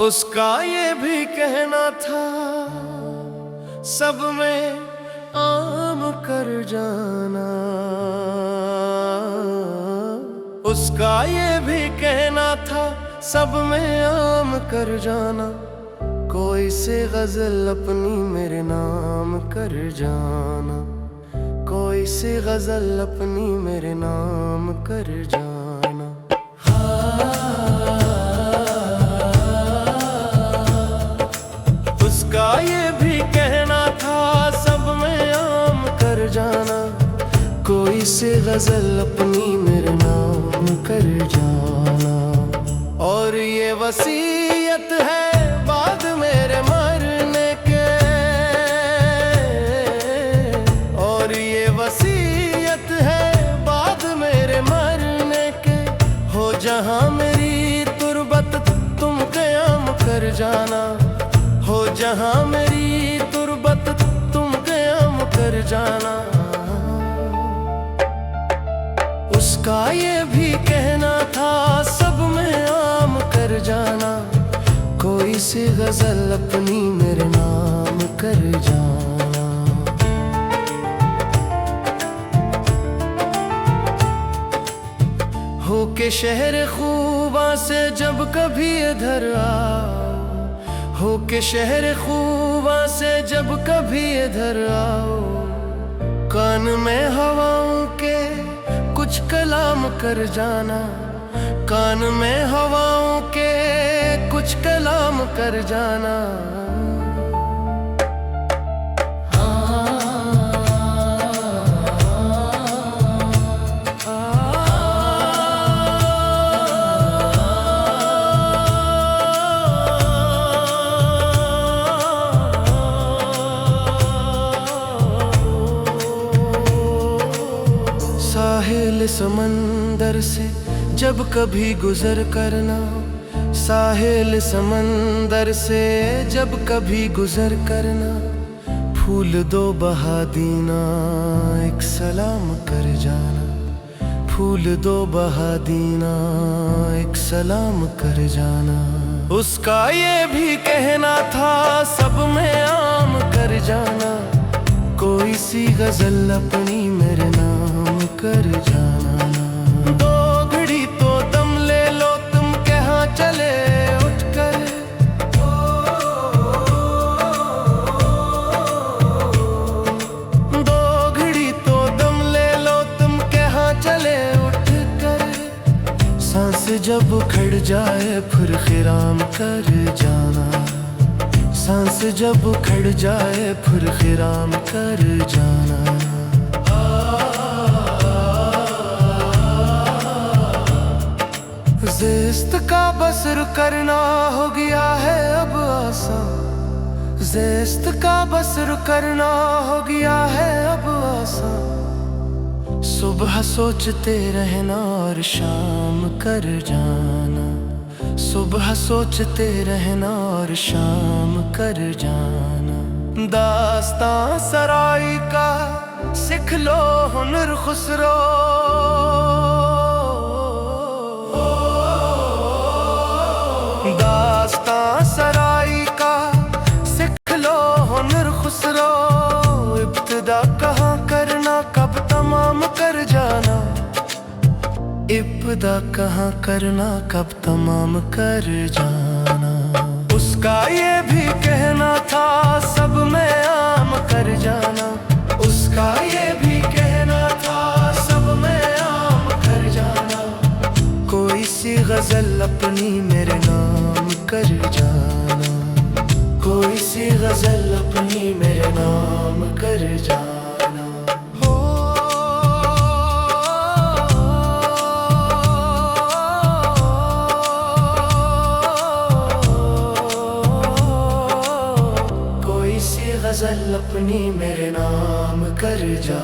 उसका ये भी कहना था सब में आम कर जाना। उसका ये भी कहना था सब में आम कर जाना। कोई से गजल अपनी मेरे नाम कर जाना। कोई से गजल अपनी मेरे नाम कर जाना। उसका ये भी कहना था सब में आम कर जाना। कोई से गजल अपनी मेरे नाम कर जाना। और ये वसीयत है बाद मेरे मरने के। और ये वसीयत है बाद मेरे मरने के। हो जहां मेरी तुरबत तुम क़याम कर जाना। हो जहां मेरी तुरबत तुम क़याम कर जाना। उसका ये भी कहना था सब में आम कर जाना। कोई सी गजल अपनी मेरे नाम कर जाना। हो के शहर खूबा से जब कभी इधर आओ। हो के शहर खूबा से जब कभी इधर आओ। कान में हवाओं के कुछ कलाम कर जाना। कान में हवाओं के कुछ कलाम कर जाना। साहिल समंदर से जब कभी गुजर करना। साहिल समंदर से जब कभी गुजर करना। फूल दो बहा दीना एक सलाम कर जाना। फूल दो बहा दीना एक सलाम कर जाना। उसका ये भी कहना था सब में आम कर जाना। कोई सी गजल अपनी मेरे नाम कर जाना। दो घड़ी तो दम ले लो तुम कहाँ चले उठकर। दो घड़ी तो दम ले लो तुम कहाँ चले उठकर। सांस जब उखड़ जाए फिर खिराम कर जाना। सांस जब उखड़ जाए फिर खिराम कर जाना। ज़िस्त का बसर करना हो गया है अब आसान। ज़िस्त का बसर करना हो गया है अब आसान। सुबह सोचते रहना और शाम कर जाना। सुबह सोचते रहना और शाम कर जाना। दास्तां सराई का सीख लो हुनर खुसरो। दास्तां सराई का सीख लो हुनर खुसरो। इब्तिदा कहाँ करना कब तमाम कर जाना। इब्तिदा कहाँ करना कब तमाम कर जाना। उसका ये भी कहना था सब में आम कर जाना। उसका ये भी कहना था सब में आम कर जाना। कोई सी गजल अपनी मेरे नाम कर जाना। कोई सी गजल अपनी मेरे नाम कर जाना। गजल अपनी मेरे नाम कर जा।